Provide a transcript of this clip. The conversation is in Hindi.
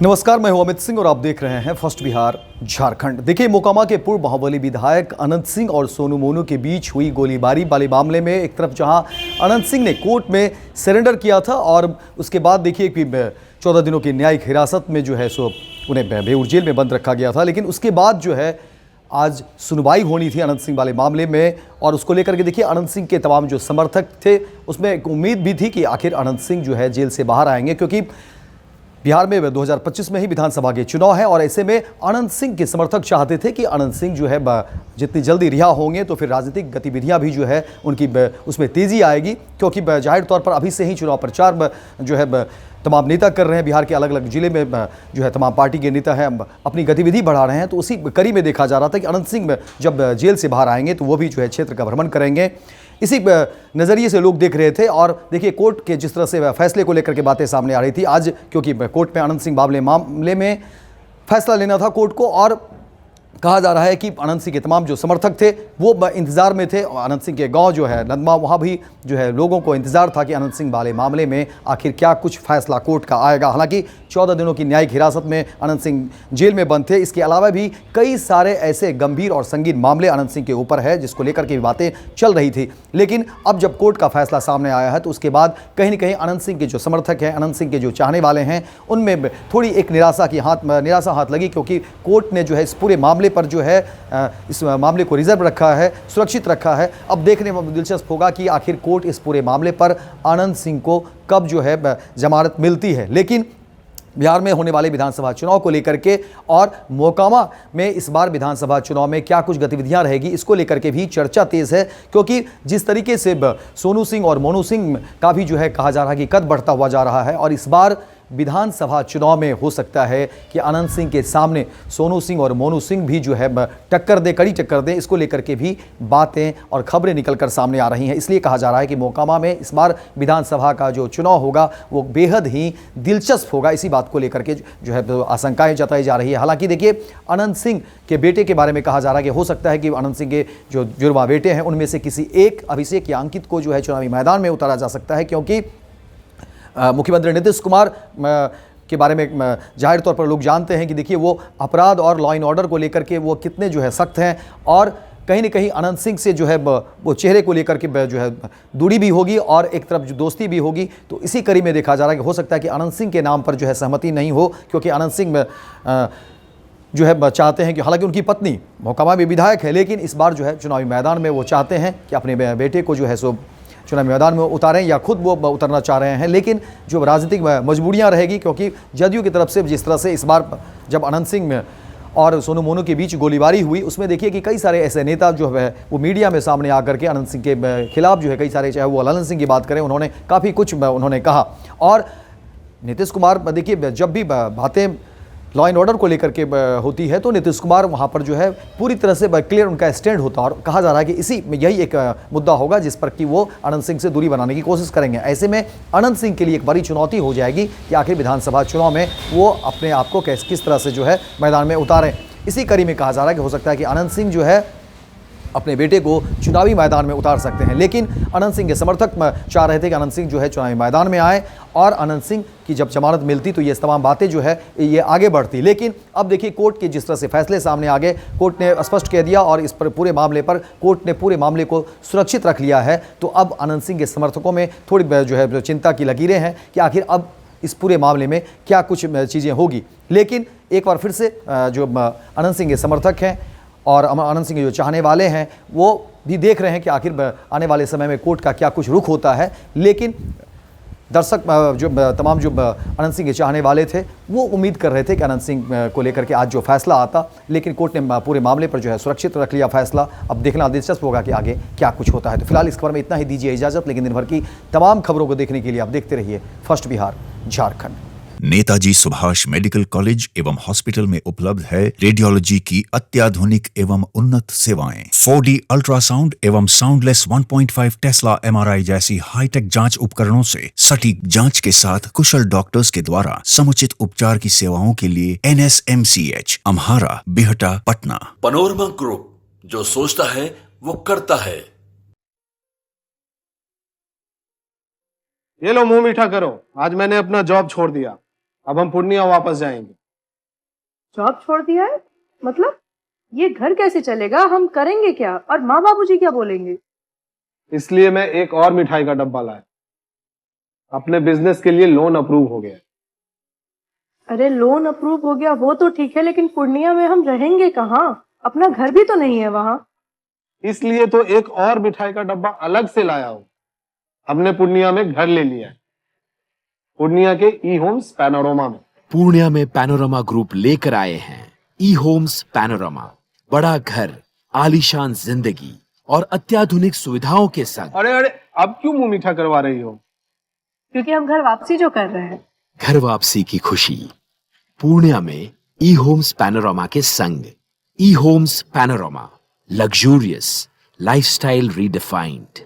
नमस्कार, मैं हूं अमित सिंह और आप देख रहे हैं फर्स्ट बिहार झारखंड। देखिए, मोकामा के पूर्व बाहुबली विधायक अनंत सिंह और सोनू मोनू के बीच हुई गोलीबारी वाले मामले में एक तरफ जहां अनंत सिंह ने कोर्ट में सरेंडर किया था और उसके बाद देखिए कि 14 दिनों की न्यायिक हिरासत में जो है सो उन्हें बेऊर जेल में बंद रखा गया था, लेकिन उसके बाद जो है आज सुनवाई होनी थी अनंत सिंह वाले मामले में और उसको लेकर के देखिए अनंत सिंह के तमाम जो समर्थक थे उसमें एक उम्मीद भी थी कि आखिर अनंत सिंह जो है जेल से बाहर आएंगे, क्योंकि बिहार में 2025 में ही विधानसभा के चुनाव है और ऐसे में अनंत सिंह के समर्थक चाहते थे कि अनंत सिंह जो है जितनी जल्दी रिहा होंगे तो फिर राजनीतिक गतिविधियां भी जो है उनकी उसमें तेज़ी आएगी, क्योंकि जाहिर तौर पर अभी से ही चुनाव प्रचार जो है तमाम नेता कर रहे हैं। बिहार के अलग अलग जिले में जो है तमाम पार्टी के नेता हैं अपनी गतिविधि बढ़ा रहे हैं, तो उसी कड़ी में देखा जा रहा था कि अनंत सिंह जब जेल से बाहर आएंगे तो वो भी जो है क्षेत्र का भ्रमण करेंगे। इसी नज़रिए से लोग देख रहे थे और देखिए कोर्ट के जिस तरह से फैसले को लेकर के बातें सामने आ रही थी आज, क्योंकि कोर्ट में अनंत सिंह बावले मामले में फैसला लेना था कोर्ट को और कहा जा रहा है कि अनंत सिंह के तमाम जो समर्थक थे वो इंतजार में थे। अनंत सिंह के गांव जो है नदमा, वहाँ भी जो है लोगों को इंतजार था कि अनंत सिंह वाले मामले में आखिर क्या कुछ फैसला कोर्ट का आएगा। हालांकि 14 दिनों की न्यायिक हिरासत में अनंत सिंह जेल में बंद थे। इसके अलावा भी कई सारे ऐसे गंभीर और संगीन मामले अनंत सिंह के ऊपर है जिसको लेकर के बातें चल रही थी, लेकिन अब जब कोर्ट का फैसला सामने आया है तो उसके बाद कहीं ना कहीं अनंत सिंह के जो समर्थक हैं, अनंत सिंह के जो चाहने वाले हैं, उनमें थोड़ी एक निराशा हाथ लगी, क्योंकि कोर्ट ने जो है इस पूरे मामले पर जो है इस मामले को रिजर्व रखा है, सुरक्षित रखा है। अब देखने में दिलचस्प होगा कि आखिर कोर्ट इस पूरे मामले पर अनंत सिंह को कब जो है जमानत मिलती है। लेकिन बिहार में होने वाले विधानसभा चुनाव को लेकर के और मोकामा में इस बार विधानसभा चुनाव में क्या कुछ गतिविधियां रहेगी इसको लेकर के भी चर्चा तेज है, क्योंकि जिस तरीके से सोनू सिंह और मोनू सिंह का भी जो है कहा जा रहा है कि कद बढ़ता हुआ जा रहा है और इस बार विधानसभा चुनाव में हो सकता है कि अनंत सिंह के सामने सोनू सिंह और मोनू सिंह भी जो है कड़ी टक्कर दें। इसको लेकर के भी बातें और खबरें निकलकर सामने आ रही हैं। इसलिए कहा जा रहा है कि मोकामा में इस बार विधानसभा का जो चुनाव होगा वो बेहद ही दिलचस्प होगा। इसी बात को लेकर के जो है आशंकाएं जताई जा रही है। हालांकि देखिए अनंत सिंह के बेटे के बारे में कहा जा रहा है कि हो सकता है कि अनंत सिंह के जो जुड़वा बेटे हैं उनमें से किसी एक अभिषेक या अंकित को जो है चुनावी मैदान में उतारा जा सकता है, क्योंकि मुख्यमंत्री नीतीश कुमार के बारे में जाहिर तौर पर लोग जानते हैं कि देखिए वो अपराध और लॉ एंड ऑर्डर को लेकर के वो कितने जो है सख्त हैं और कहीं ना कहीं अनंत सिंह से जो है वो चेहरे को लेकर के जो है दूरी भी होगी और एक तरफ जो दोस्ती भी होगी। तो इसी कड़ी में देखा जा रहा है कि हो सकता है कि अनंत सिंह के नाम पर जो है सहमति नहीं हो, क्योंकि अनंत सिंह जो है चाहते हैं कि हालांकि उनकी पत्नी मोकामा में विधायक है, लेकिन इस बार जो है चुनावी मैदान में वो चाहते हैं कि अपने बेटे को जो है सो चुनावी मैदान में उतारें या खुद वो उतरना चाह रहे हैं। लेकिन जो राजनीतिक मजबूरियां रहेगी, क्योंकि जदयू की तरफ से जिस तरह से इस बार जब अनंत सिंह और सोनू मोनू के बीच गोलीबारी हुई उसमें देखिए कि कई सारे ऐसे नेता जो है वो मीडिया में सामने आकर के अनंत सिंह के खिलाफ जो है कई सारे, चाहे वो अनंत सिंह की बात करें, उन्होंने काफ़ी कुछ उन्होंने कहा। और नीतीश कुमार देखिए जब भी बातें लॉ एंड ऑर्डर को लेकर के होती है तो नीतीश कुमार वहाँ पर जो है पूरी तरह से क्लियर उनका स्टैंड होता है और कहा जा रहा है कि इसी में यही एक मुद्दा होगा जिस पर कि वो अनंत सिंह से दूरी बनाने की कोशिश करेंगे। ऐसे में अनंत सिंह के लिए एक बड़ी चुनौती हो जाएगी कि आखिर विधानसभा चुनाव में वो अपने आप को किस तरह से जो है मैदान में उतारें। इसी कड़ी में कहा जा रहा है कि हो सकता है कि अनंत सिंह जो है अपने बेटे को चुनावी मैदान में उतार सकते हैं, लेकिन अनंत सिंह के समर्थक चाह रहे थे कि अनंत सिंह जो है चुनावी मैदान में आए और अनंत सिंह की जब जमानत मिलती तो ये तमाम बातें जो है ये आगे बढ़ती। लेकिन अब देखिए कोर्ट के जिस तरह से फैसले सामने आ गए, कोर्ट ने स्पष्ट कह दिया और इस पर पूरे मामले पर कोर्ट ने पूरे मामले को सुरक्षित रख लिया है। तो अब अनंत सिंह के समर्थकों में थोड़ी जो है चिंता की लकीरें हैं कि आखिर अब इस पूरे मामले में क्या कुछ चीज़ें होगी। लेकिन एक बार फिर से जो अनंत सिंह के समर्थक हैं और अनंत सिंह के जो चाहने वाले हैं वो भी देख रहे हैं कि आखिर आने वाले समय में कोर्ट का क्या कुछ रुख होता है। लेकिन दर्शक जो तमाम जो अनंत सिंह के चाहने वाले थे वो उम्मीद कर रहे थे कि अनंत सिंह को लेकर के आज जो फैसला आता, लेकिन कोर्ट ने पूरे मामले पर जो है सुरक्षित रख लिया फैसला। अब देखना दिलचस्प होगा कि आगे क्या कुछ होता है। तो फिलहाल इस खबर में इतना ही, दीजिए इजाज़त, लेकिन दिन भर की तमाम खबरों को देखने के लिए आप देखते रहिए first Bihar Jharkhand. Netaji Subhash medical college एवं हॉस्पिटल में उपलब्ध है रेडियोलॉजी की अत्याधुनिक एवं उन्नत सेवाएं। 4D अल्ट्रासाउंड एवं साउंडलेस 1.5 टेस्ला MRI जैसी हाईटेक जांच उपकरणों से सटीक जांच के साथ कुशल डॉक्टर्स के द्वारा समुचित उपचार की सेवाओं के लिए NSMCH, Amhara, Bihta, Patna. Panorama group, जो सोचता है वो करता है। ये लो मुंह मीठा करो, आज मैंने अपना जॉब छोड़ दिया। अब हम पूर्णिया वापस जाएंगे। जॉब छोड़ दिया है? मतलब ये घर कैसे चलेगा? हम करेंगे क्या? और माँ बाबूजी क्या बोलेंगे? इसलिए मैं एक और मिठाई का डब्बा लाया। अपने बिजनेस के लिए लोन अप्रूव हो गया। अरे लोन अप्रूव हो गया वो तो ठीक है, लेकिन पूर्णिया में हम रहेंगे कहाँ? अपना घर भी तो नहीं है वहां। इसलिए तो एक और मिठाई का डब्बा अलग से लाया हूं। हमने पूर्णिया में घर ले लिया है, पूर्णिया के ई होम्स पैनोरमा में। पूर्णिया में पैनोरमा ग्रुप लेकर आए हैं ई होम्स पैनोरमा। बड़ा घर, आलीशान जिंदगी और अत्याधुनिक सुविधाओं के संग। अरे अरे, अब क्यों मुंह मीठा करवा रही हो? क्योंकि हम घर वापसी जो कर रहे हैं। घर वापसी की खुशी पूर्णिया में ई होम्स पैनोरमा के संग। E homes Panorama, luxurious lifestyle redefined.